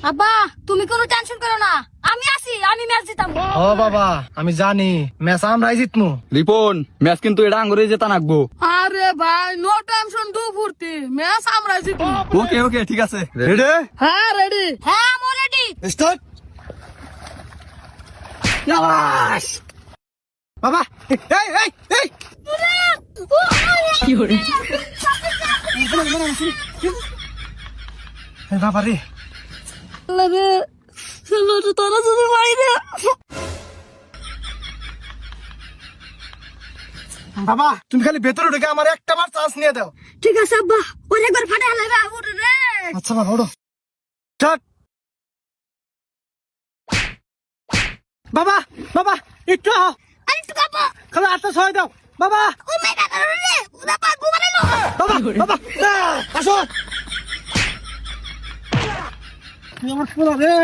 আব্বা তুমি কোনো টেনশন করো না, আমি আছি, আমি ম্যাচ জিতাম। ও বাবা আমি জানি ম্যাচ আমরাই জিতমু। রিপন ম্যাচ কিন্তু এটা আঙ্গুরে জেতা নাকবো। আরে ভাই নো টেনশন, দু ফুর্তি, ম্যাচ আমরা জিতবো। ওকে ওকে ঠিক আছে। রেডি হ্যাঁ রেডি। হ্যাঁ আমি রেডি। স্টার্ট। ইয়াস বাবা এই এই এই কি হরে এই বাবা রে আরে লোটো তোরা যদি মাইরে। বাবা তুমি খালি ভেতরে ঢুকে আমার একটা বার চান্স নিয়ে দাও। ঠিক আছে আব্বা, ওর একবার ফাটা লাগবে ওরে রে। আচ্ছা বাবা ওঠো। স্টার্ট। বাবা বাবা একটু আরে একটু কাপা খালি 8-6 দাও বাবা। ও মাই গড রে, ওরা পাগু বানাইলো। বাবা বাবা আসো আমার শোনা রে।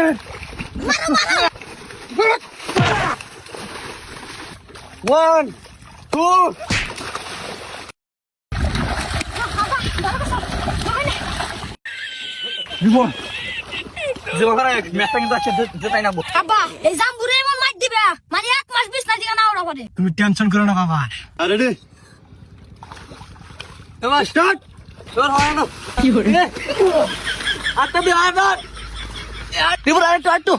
ওয়ান টু রিপন যেভাবে ম্যাচটা কিন্তু আজকে জেতাই নাকবো। আব্বা এই জাম্বুরে এমন মার দিবে মানে 1 মাস 20 না দিকে না ওরা পারে। তুমি টেনশন করো না বাবা। রেডি এবার স্টার্ট। তোর হয় না কি হরে আটটা দি আবার রিপন আরেকটু আরেকটু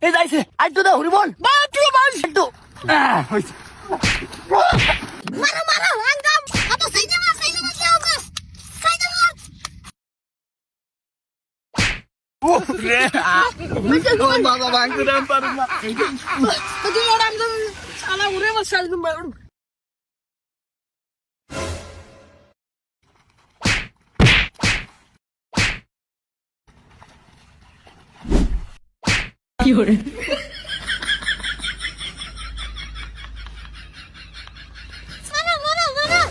এই যাইছে আরেকটু দাও রিপন বাটু বাস একটু হইছে। মারো মারো আঙ্গাম আব্বা সাইডে মার দাও বাস সাইডে মার। রে ও বাবা ভাঙতে দাম পারুম না। তো তুই ওরা একদম সালা উড়ে বস সাল তুমি। কি হরে মারো মারো মারো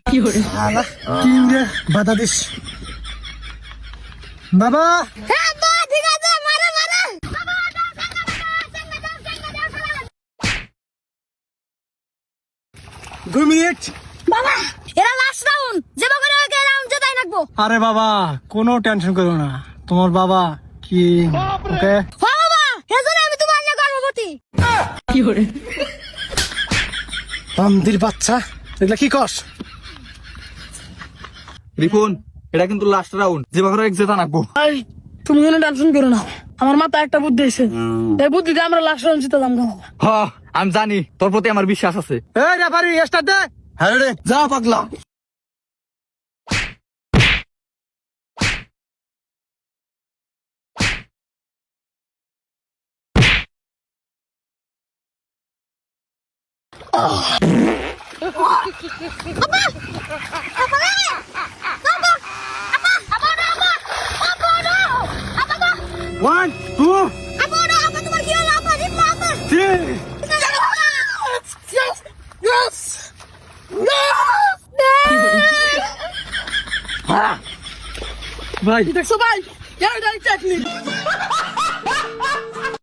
কি হরে কি রে বাধা দিস বাবা। হ্যাঁ আব্বা ঠিক আছে মারো মারো। 2 মিনিট। বাবা এরা লাস্ট রাউন্ড, যেবা করে আগে রাউন্ড জেতাই রাখবো। আরে বাবা কোনো টেনশন করো না, তোমার বাবা কি ওকে। হ্যাঁ বাবা এজন্য আমি তোমার নিয়ে গর্ববতী। কি হরে বান্দির বাচ্চা এগুলা কি কস। রিপন এটা কিন্তু লাস্ট রাউন্ড যেভাবে জেতা নাকবো। ভাই তুমি কোনো টেনশন করো না, আমার মাথায় একটা বুদ্ধি এসেছে, এই বুদ্ধিতে আমরা লাস্ট রাউন্ড জিতে যাবো। হ আমি জানি তোর প্রতি আমার বিশ্বাস আছে। এই রেফারি স্টার্ট দে। হ্যাঁ রে যা পাগলা। One two three. ভাই দেখছো ভাই, এটা টেকনিক।